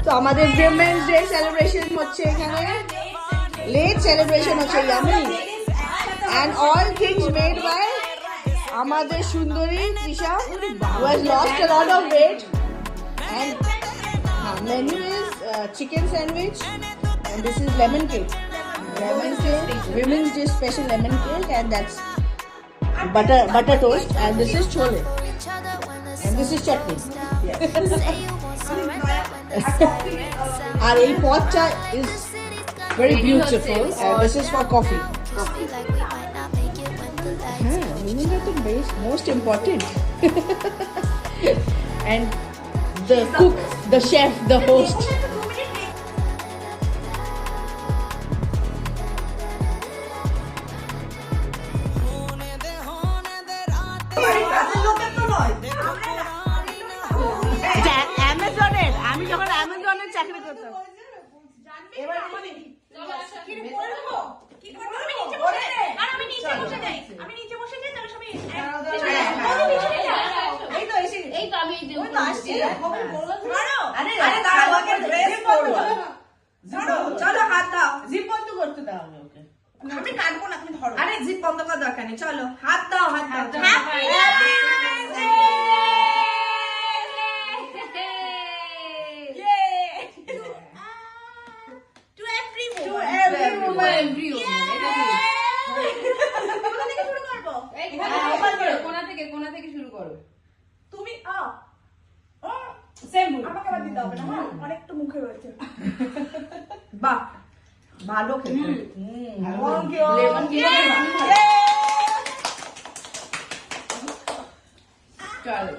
তো আমাদের women's day celebration হচ্ছে এখানে, লেট সেলিব্রেশন হচ্ছে yummy, and all things made by আমাদের সুন্দরী Trisha, who has lost a lot of weight, and menu is chicken sandwich, and this is lemon cake, women's day special lemon cake, and that's butter toast, and this is chole, and this is chutney. Our এই পথটা is very beautiful, and this is for coffee. Women are the most important. And the cook, the chef, the host. অ্যামাজনের, আমি যখন অ্যামাজনের চাকরি করতাম এবার চলো হাত দাও, জিপ বন্ধ করতে দাও ওকে, আমি কাটবো না, তুমি ধরো। আরে জিপ বন্ধ করার দরকার নেই, চলো হাত দাও, হাত দাও। কোনা থেকে শুরু করো তুমি সেম আমাকে বাদ দিতে হবে না, অনেকটা মুখে রয়েছে। বাহ, ভালো খেতে। লেমন চলো